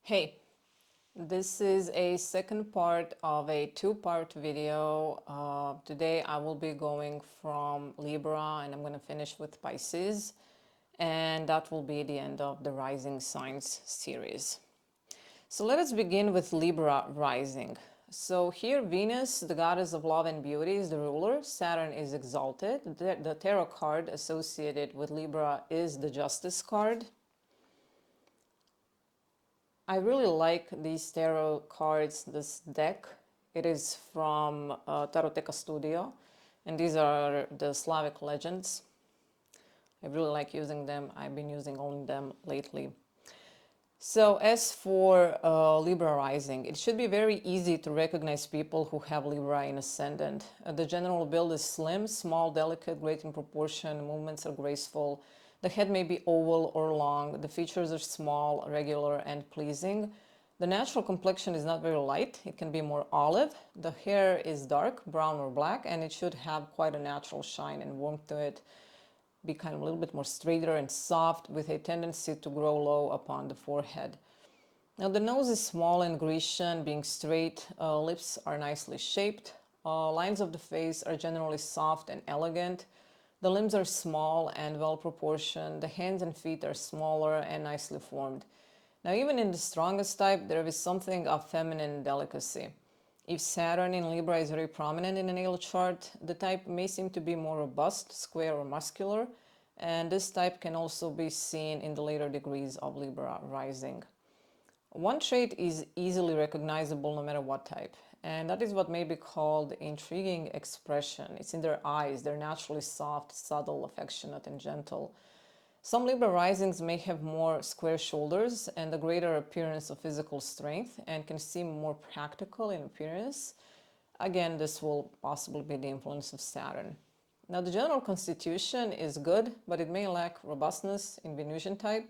Hey, this is a second part of a two-part video. Today I will be going from Libra and I'm going to finish with Pisces, and that will be the end of the rising signs series. So let us begin with Libra rising. So here Venus, the goddess of love and beauty, is the ruler. Saturn is exalted. The tarot card associated with Libra is the Justice card. I really like these tarot cards, this deck. It is from Taroteca Studio, and these are the Slavic legends. I really like using them. I've been using only them lately. So as for Libra rising, it should be very easy to recognize people who have Libra in ascendant. The general build is slim, small, delicate, great in proportion, movements are graceful. The head may be oval or long. The features are small, regular, and pleasing. The natural complexion is not very light. It can be more olive. The hair is dark, brown or black, and it should have quite a natural shine and warmth to it. Be kind of a little bit more straighter and soft with a tendency to grow low upon the forehead. Now the nose is small and Grecian, being straight. Lips are nicely shaped. Lines of the face are generally soft and elegant. The limbs are small and well proportioned. The hands and feet are smaller and nicely formed. Now even in the strongest type, there is something of feminine delicacy. If Saturn in Libra is very prominent in a natal chart, the type may seem to be more robust, square or muscular, and this type can also be seen in the later degrees of Libra rising. One trait is easily recognizable no matter what type, and that is what may be called intriguing expression. It's in their eyes. They're naturally soft, subtle, affectionate, and gentle. Some Libra risings may have more square shoulders and a greater appearance of physical strength and can seem more practical in appearance. Again, this will possibly be the influence of Saturn. Now, the general constitution is good, but it may lack robustness in Venusian type.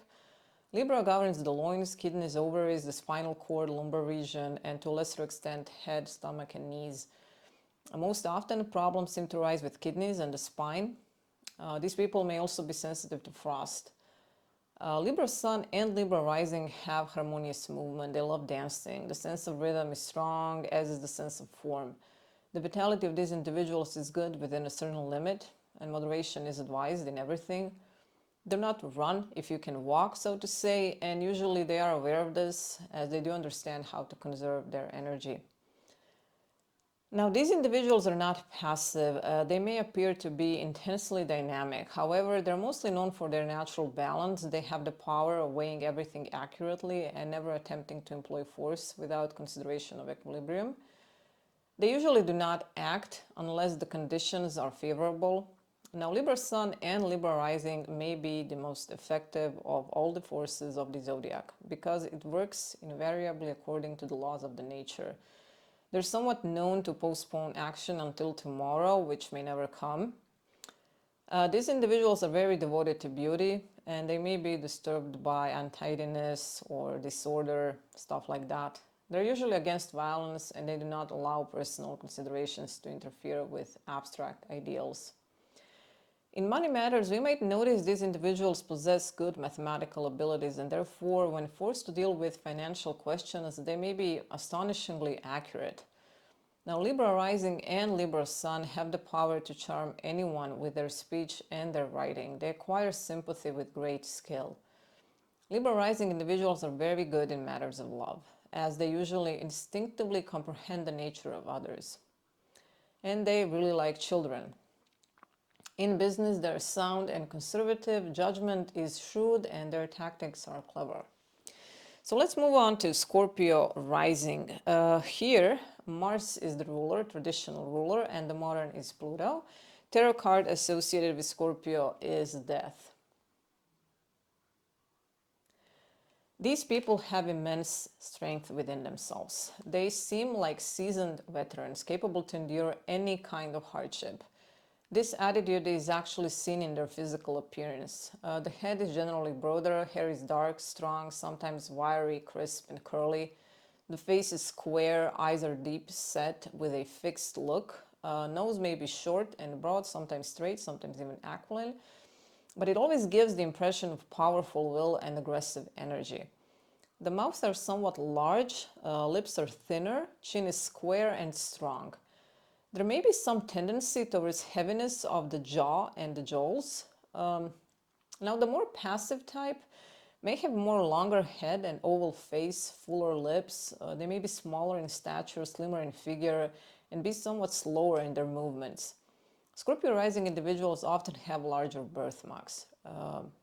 Libra governs the loins, kidneys, ovaries, the spinal cord, lumbar region, and to a lesser extent, head, stomach, and knees. Most often, problems seem to arise with kidneys and the spine. These people may also be sensitive to frost. Libra Sun and Libra Rising have harmonious movement. They love dancing. The sense of rhythm is strong, as is the sense of form. The vitality of these individuals is good within a certain limit, and moderation is advised in everything. Do not run if you can walk, so to say, and usually they are aware of this, as they do understand how to conserve their energy. Now, these individuals are not passive. They may appear to be intensely dynamic. However, they're mostly known for their natural balance. They have the power of weighing everything accurately and never attempting to employ force without consideration of equilibrium. They usually do not act unless the conditions are favorable. Now, Libra Sun and Libra Rising may be the most effective of all the forces of the zodiac because it works invariably according to the laws of the nature. They're somewhat known to postpone action until tomorrow, which may never come. These individuals are very devoted to beauty, and they may be disturbed by untidiness or disorder, stuff like that. They're usually against violence, and they do not allow personal considerations to interfere with abstract ideals. In money matters, we might notice these individuals possess good mathematical abilities, and therefore, when forced to deal with financial questions, they may be astonishingly accurate. Now, Libra Rising and Libra Sun have the power to charm anyone with their speech and their writing. They acquire sympathy with great skill. Libra Rising individuals are very good in matters of love, as they usually instinctively comprehend the nature of others. And they really like children. In business, they're sound and conservative, judgment is shrewd, and their tactics are clever. So let's move on to Scorpio rising. Here, Mars is the ruler, traditional ruler, and the modern is Pluto. Tarot card associated with Scorpio is death. These people have immense strength within themselves. They seem like seasoned veterans, capable to endure any kind of hardship. This attitude is actually seen in their physical appearance. The head is generally broader, hair is dark, strong, sometimes wiry, crisp, and curly. The face is square, eyes are deep set with a fixed look. Nose may be short and broad, sometimes straight, sometimes even aquiline, but it always gives the impression of powerful will and aggressive energy. The mouths are somewhat large, lips are thinner, chin is square and strong. There may be some tendency towards heaviness of the jaw and the jaws. Now, the more passive type may have more longer head and oval face, fuller lips. They may be smaller in stature, slimmer in figure, and be somewhat slower in their movements. Scorpio rising individuals often have larger birthmarks.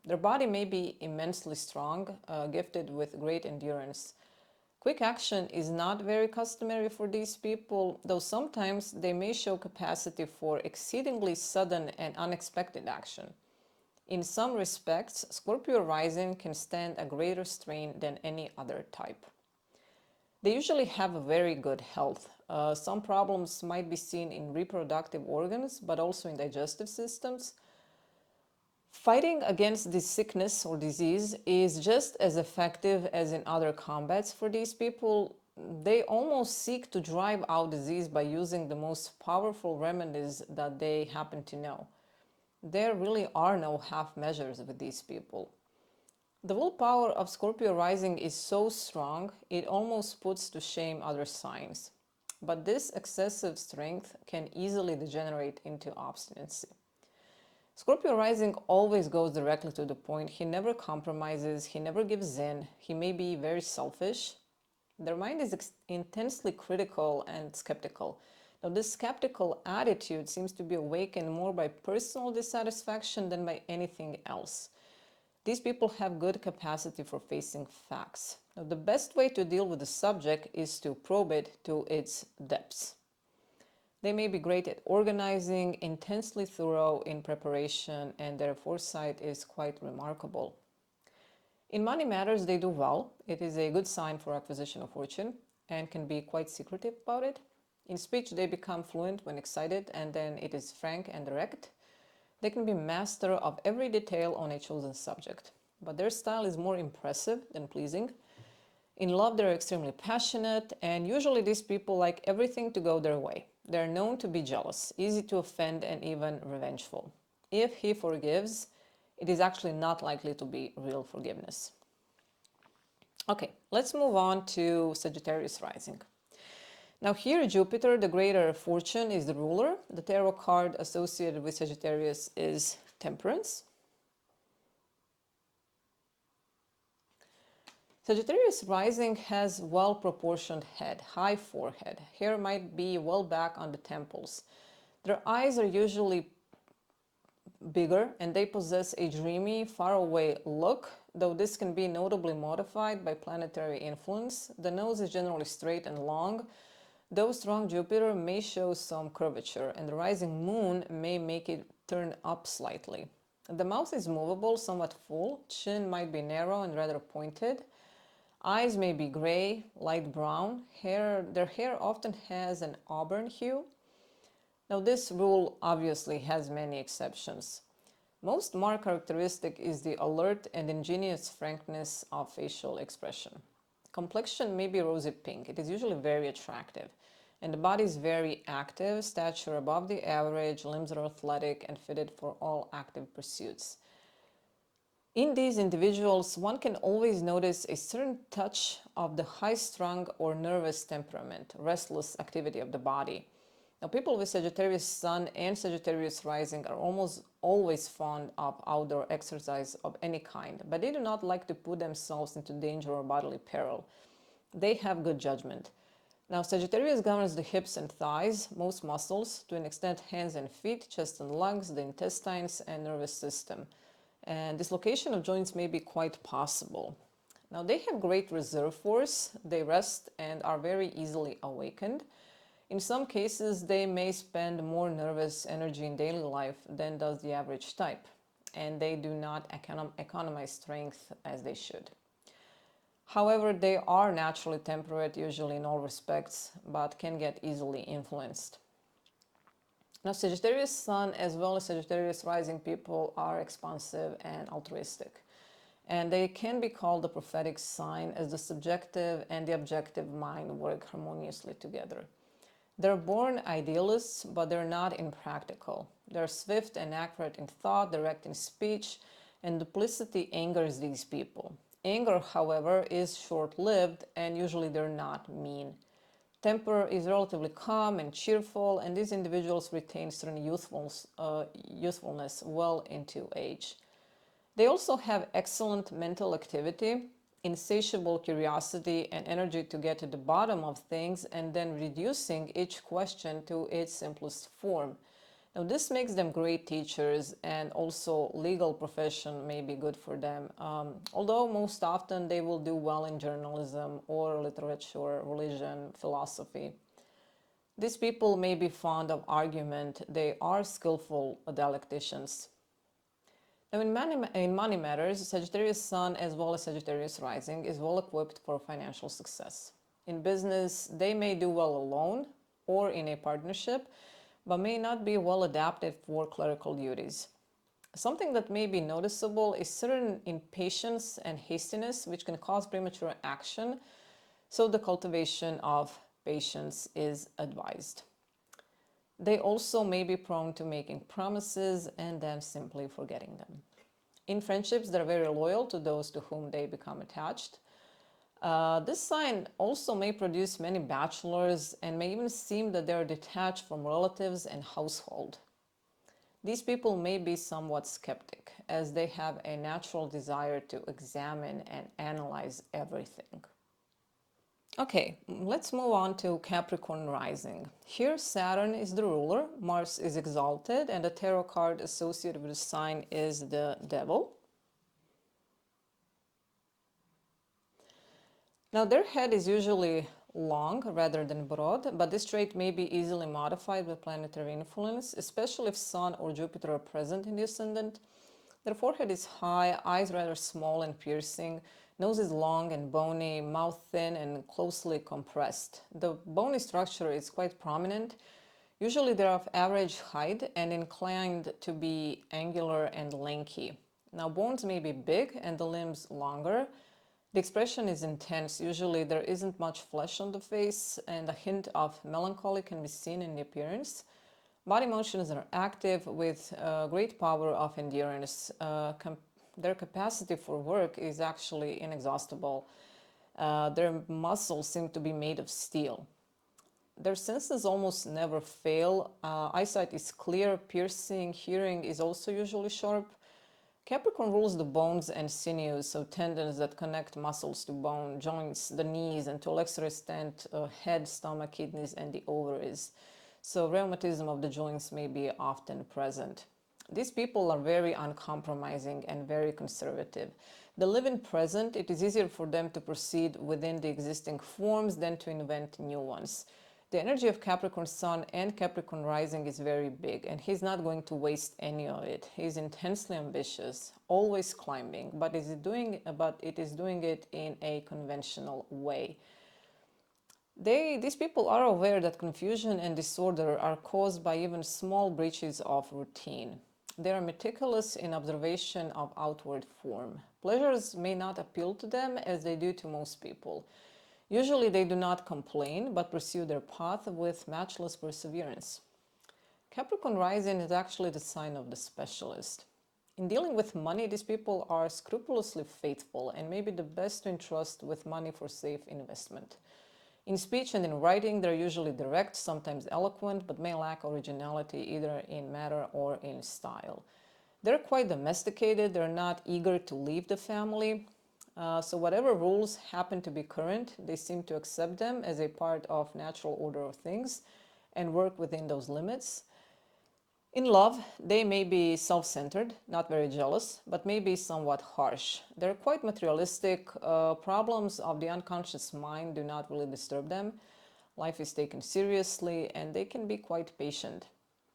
Their body may be immensely strong, gifted with great endurance. Quick action is not very customary for these people, though sometimes they may show capacity for exceedingly sudden and unexpected action. In some respects, Scorpio rising can stand a greater strain than any other type. They usually have a very good health. Some problems might be seen in reproductive organs, but also in digestive systems. Fighting against this sickness or disease is just as effective as in other combats for these people. They almost seek to drive out disease by using the most powerful remedies that they happen to know. There really are no half measures with these people. The willpower of Scorpio rising is so strong, it almost puts to shame other signs. But this excessive strength can easily degenerate into obstinacy. Scorpio rising always goes directly to the point. He never compromises, he never gives in, he may be very selfish. Their mind is intensely critical and skeptical. Now, this skeptical attitude seems to be awakened more by personal dissatisfaction than by anything else. These people have good capacity for facing facts. Now, the best way to deal with the subject is to probe it to its depths. They may be great at organizing, intensely thorough in preparation, and their foresight is quite remarkable. In money matters, they do well. It is a good sign for acquisition of fortune and can be quite secretive about it. In speech, they become fluent when excited, and then it is frank and direct. They can be master of every detail on a chosen subject, but their style is more impressive than pleasing. In love, they're extremely passionate, and usually these people like everything to go their way. They're known to be jealous, easy to offend, and even revengeful. If he forgives, it is actually not likely to be real forgiveness. Okay, let's move on to Sagittarius rising. Now here, Jupiter, the greater fortune, is the ruler. The tarot card associated with Sagittarius is Temperance. Sagittarius rising has well-proportioned head, high forehead. Hair might be well back on the temples. Their eyes are usually bigger and they possess a dreamy, faraway look, though this can be notably modified by planetary influence. The nose is generally straight and long, though strong Jupiter may show some curvature, and the rising moon may make it turn up slightly. The mouth is movable, somewhat full. Chin might be narrow and rather pointed. Eyes may be gray, light brown. Their hair often has an auburn hue. Now, this rule obviously has many exceptions. Most marked characteristic is the alert and ingenious frankness of facial expression. Complexion may be rosy pink. It is usually very attractive. And the body is very active, stature above the average, limbs are athletic and fitted for all active pursuits. In these individuals, one can always notice a certain touch of the high-strung or nervous temperament, restless activity of the body. Now, people with Sagittarius Sun and Sagittarius Rising are almost always fond of outdoor exercise of any kind, but they do not like to put themselves into danger or bodily peril. They have good judgment. Now, Sagittarius governs the hips and thighs, most muscles, to an extent hands and feet, chest and lungs, the intestines, and nervous system. And dislocation of joints may be quite possible. Now, they have great reserve force, they rest and are very easily awakened. In some cases, they may spend more nervous energy in daily life than does the average type, and they do not economize strength as they should. However, they are naturally temperate, usually in all respects, but can get easily influenced. Now, Sagittarius Sun as well as Sagittarius Rising people are expansive and altruistic, and they can be called the prophetic sign as the subjective and the objective mind work harmoniously together. They're born idealists, but they're not impractical. They're swift and accurate in thought, direct in speech, and duplicity angers these people. Anger, however, is short-lived and usually they're not mean. Temper is relatively calm and cheerful, and these individuals retain certain youthfulness well into age. They also have excellent mental activity, insatiable curiosity, and energy to get to the bottom of things and then reducing each question to its simplest form. Now, this makes them great teachers, and also legal profession may be good for them. Although most often they will do well in journalism or literature, religion, philosophy. These people may be fond of argument. They are skillful dialecticians. Now, in money matters, Sagittarius Sun as well as Sagittarius Rising is well equipped for financial success. In business, they may do well alone or in a partnership, but may not be well adapted for clerical duties. Something that may be noticeable is certain impatience and hastiness, which can cause premature action, so the cultivation of patience is advised. They also may be prone to making promises and then simply forgetting them. In friendships, they're very loyal to those to whom they become attached. This sign also may produce many bachelors and may even seem that they're detached from relatives and household. These people may be somewhat skeptic, as they have a natural desire to examine and analyze everything. Okay, let's move on to Capricorn rising. Here Saturn is the ruler, Mars is exalted, and the tarot card associated with the sign is the Devil. Now their head is usually long rather than broad, but this trait may be easily modified with planetary influence, especially if Sun or Jupiter are present in the ascendant. Their forehead is high, eyes rather small and piercing, nose is long and bony, mouth thin and closely compressed. The bony structure is quite prominent. Usually they're of average height and inclined to be angular and lanky. Now bones may be big and the limbs longer. The expression is intense. Usually there isn't much flesh on the face, and a hint of melancholy can be seen in the appearance. Body motions are active with great power of endurance. Their capacity for work is actually inexhaustible. Their muscles seem to be made of steel. Their senses almost never fail. Eyesight is clear, piercing, hearing is also usually sharp. Capricorn rules the bones and sinews, so tendons that connect muscles to bone, joints, the knees, and to a lesser extent head, stomach, kidneys, and the ovaries. So rheumatism of the joints may be often present. These people are very uncompromising and very conservative. They live in present. It is easier for them to proceed within the existing forms than to invent new ones. The energy of Capricorn Sun and Capricorn Rising is very big, and he's not going to waste any of it. He's intensely ambitious, always climbing, but it is doing it in a conventional way. These people are aware that confusion and disorder are caused by even small breaches of routine. They are meticulous in observation of outward form. Pleasures may not appeal to them as they do to most people. Usually they do not complain, but pursue their path with matchless perseverance. Capricorn rising is actually the sign of the specialist. In dealing with money, these people are scrupulously faithful and may be the best to entrust with money for safe investment. In speech and in writing, they're usually direct, sometimes eloquent, but may lack originality either in matter or in style. They're quite domesticated, they're not eager to leave the family. So whatever rules happen to be current, they seem to accept them as a part of natural order of things and work within those limits. In love, they may be self-centered, not very jealous, but may be somewhat harsh. They're quite materialistic. Problems of the unconscious mind do not really disturb them. Life is taken seriously, and they can be quite patient.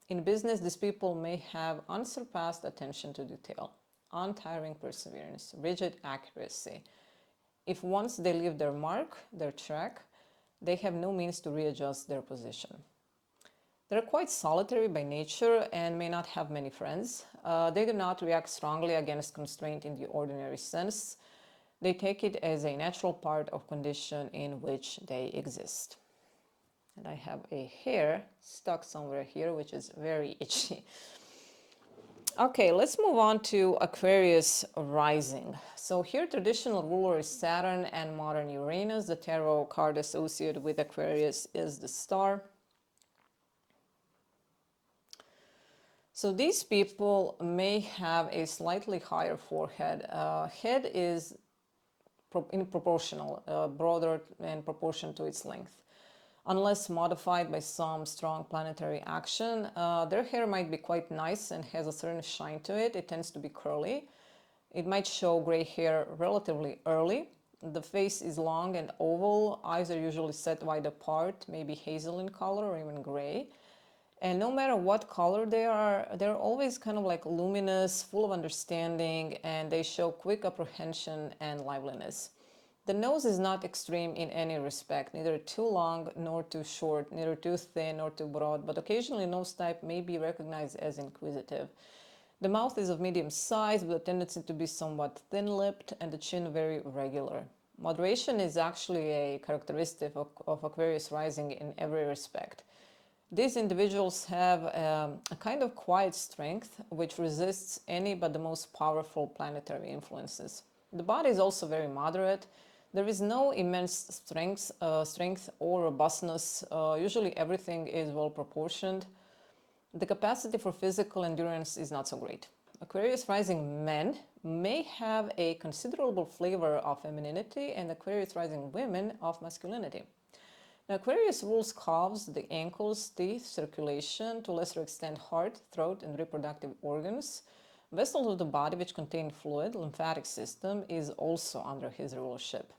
In business, these people may have unsurpassed attention to detail, untiring perseverance, rigid accuracy. If once they leave their mark, their track, they have no means to readjust their position. They're quite solitary by nature and may not have many friends. They do not react strongly against constraint in the ordinary sense. They take it as a natural part of condition in which they exist. And I have a hair stuck somewhere here, which is very itchy. Okay, let's move on to Aquarius rising. So here traditional ruler is Saturn and modern Uranus. The tarot card associated with Aquarius is the Star. So these people may have a slightly higher forehead. Head is in proportional, broader in proportion to its length. Unless modified by some strong planetary action, their hair might be quite nice and has a certain shine to it. It tends to be curly. It might show gray hair relatively early. The face is long and oval. Eyes are usually set wide apart, maybe hazel in color or even gray. And no matter what color they are, they're always kind of like luminous, full of understanding, and they show quick apprehension and liveliness. The nose is not extreme in any respect, neither too long nor too short, neither too thin nor too broad, but occasionally nose type may be recognized as inquisitive. The mouth is of medium size with a tendency to be somewhat thin-lipped and the chin very regular. Moderation is actually a characteristic of Aquarius rising in every respect. These individuals have a kind of quiet strength which resists any but the most powerful planetary influences. The body is also very moderate. There is no immense strength or robustness. Usually everything is well proportioned. The capacity for physical endurance is not so great. Aquarius rising men may have a considerable flavor of femininity and Aquarius rising women of masculinity. Now, Aquarius rules calves, the ankles, teeth, circulation, to a lesser extent heart, throat, and reproductive organs. Vessels of the body which contain fluid, lymphatic system, is also under his rulership.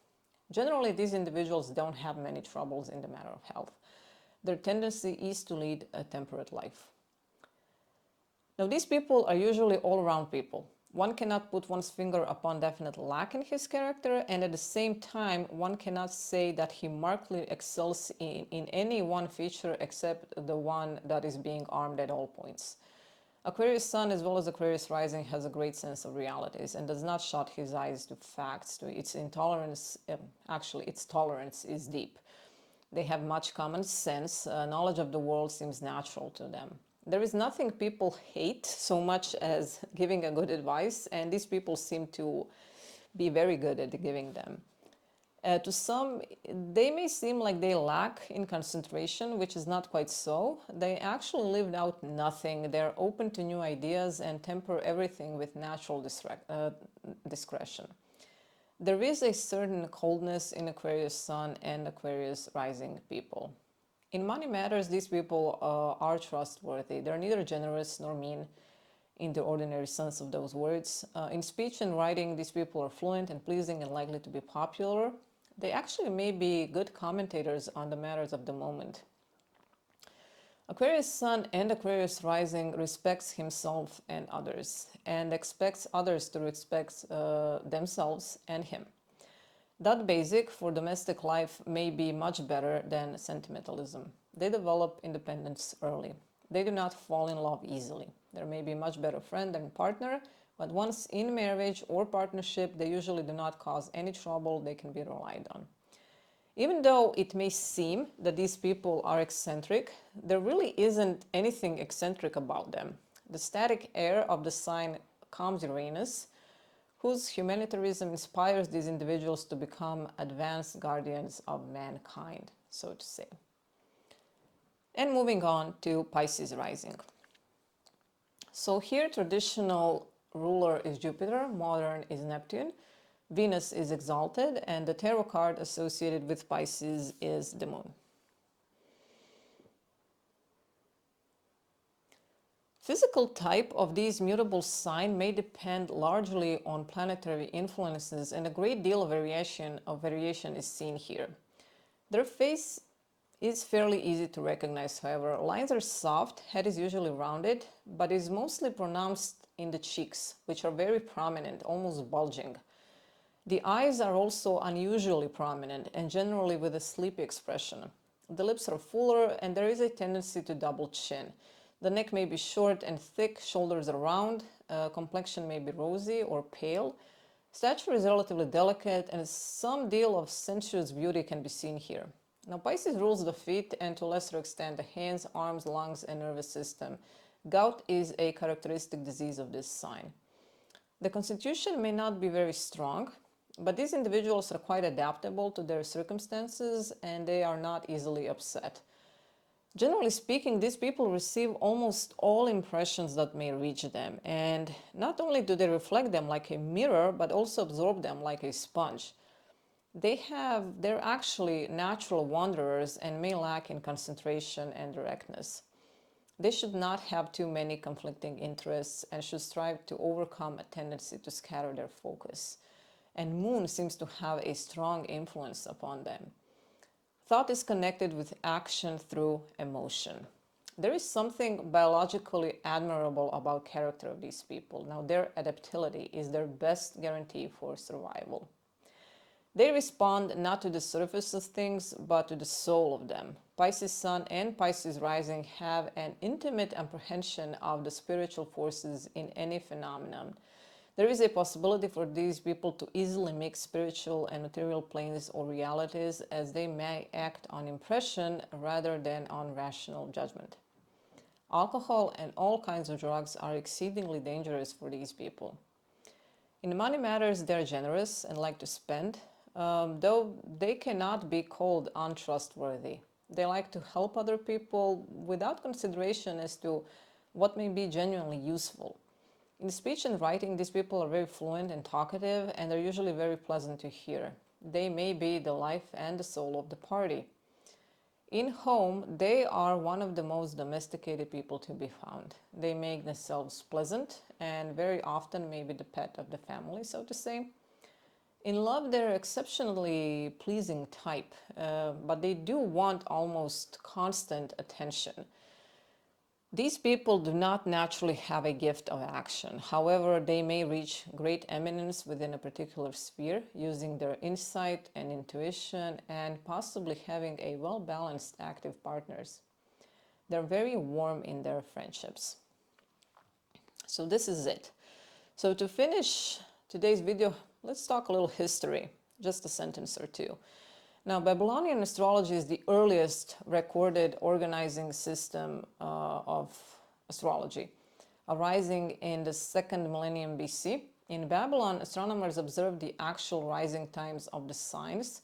Generally, these individuals don't have many troubles in the matter of health. Their tendency is to lead a temperate life. Now, these people are usually all-around people. One cannot put one's finger upon definite lack in his character, and at the same time, one cannot say that he markedly excels in any one feature except the one that is being armed at all points. Aquarius Sun as well as Aquarius Rising has a great sense of realities and does not shut his eyes to facts. To its intolerance, its tolerance is deep. They have much common sense. Knowledge of the world seems natural to them. There is nothing people hate so much as giving a good advice, and these people seem to be very good at giving them. To some, they may seem like they lack in concentration, which is not quite so. They actually lived out nothing. They're open to new ideas and temper everything with natural discretion. There is a certain coldness in Aquarius Sun and Aquarius Rising people. In money matters, these people are trustworthy. They're neither generous nor mean in the ordinary sense of those words. In speech and writing, these people are fluent and pleasing and likely to be popular. They actually may be good commentators on the matters of the moment. Aquarius Sun and Aquarius Rising respects himself and others, and expects others to respect themselves and him. That basic for domestic life may be much better than sentimentalism. They develop independence early. They do not fall in love easily. There may be much better friend than partner, but once in marriage or partnership, they usually do not cause any trouble. They can be relied on. Even though it may seem that these people are eccentric, there really isn't anything eccentric about them. The static air of the sign calms Uranus, whose humanitarianism inspires these individuals to become advanced guardians of mankind, so to say. And moving on to Pisces rising. So here traditional ruler is Jupiter, modern is Neptune, Venus is exalted, and the tarot card associated with Pisces is the moon. Physical type of these mutable signs may depend largely on planetary influences, and a great deal of variation is seen here. Their face is fairly easy to recognize, however. Lines are soft, head is usually rounded, but is mostly pronounced in the cheeks, which are very prominent, almost bulging. The eyes are also unusually prominent and generally with a sleepy expression. The lips are fuller and there is a tendency to double chin. The neck may be short and thick, shoulders are round, complexion may be rosy or pale. Stature is relatively delicate and some deal of sensuous beauty can be seen here. Now Pisces rules the feet and to a lesser extent the hands, arms, lungs and nervous system. Gout is a characteristic disease of this sign. The constitution may not be very strong, but these individuals are quite adaptable to their circumstances and they are not easily upset. Generally speaking, these people receive almost all impressions that may reach them, and not only do they reflect them like a mirror, but also absorb them like a sponge. They're actually natural wanderers and may lack in concentration and directness. They should not have too many conflicting interests and should strive to overcome a tendency to scatter their focus. And Moon seems to have a strong influence upon them. Thought is connected with action through emotion. There is something biologically admirable about character of these people. Now, their adaptability is their best guarantee for survival. They respond not to the surface of things, but to the soul of them. Pisces Sun and Pisces Rising have an intimate apprehension of the spiritual forces in any phenomenon. There is a possibility for these people to easily mix spiritual and material planes or realities, as they may act on impression rather than on rational judgment. Alcohol and all kinds of drugs are exceedingly dangerous for these people. In money matters, they're generous and like to spend, though they cannot be called untrustworthy. They like to help other people without consideration as to what may be genuinely useful. In speech and writing, these people are very fluent and talkative, and they're usually very pleasant to hear. They may be the life and the soul of the party. In home, they are one of the most domesticated people to be found. They make themselves pleasant and very often may be the pet of the family, so to say. In love, they're exceptionally pleasing type, but they do want almost constant attention. These people do not naturally have a gift of action. However, they may reach great eminence within a particular sphere using their insight and intuition and possibly having a well-balanced active partners. They're very warm in their friendships. So this is it. So to finish today's video, let's talk a little history, just a sentence or two. Now, Babylonian astrology is the earliest recorded organizing system of astrology, arising in the 2nd millennium BC. In Babylon, astronomers observed the actual rising times of the signs,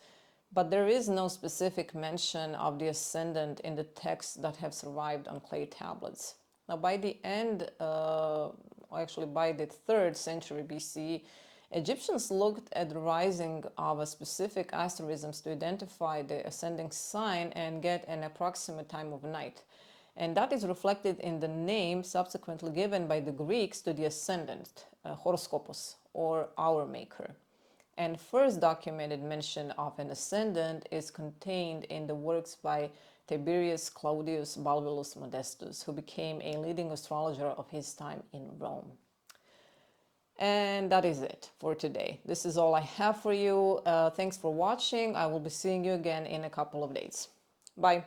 but there is no specific mention of the ascendant in the texts that have survived on clay tablets. Now, by the end, actually by the 3rd century BC, Egyptians looked at the rising of a specific asterisms to identify the ascending sign and get an approximate time of night. And that is reflected in the name subsequently given by the Greeks to the ascendant, horoscopos, or hour maker. And first documented mention of an ascendant is contained in the works by Tiberius Claudius Balbillus Modestus, who became a leading astrologer of his time in Rome. And that is it for today. This is all I have for you. Thanks for watching. I will be seeing you again in a couple of days. Bye.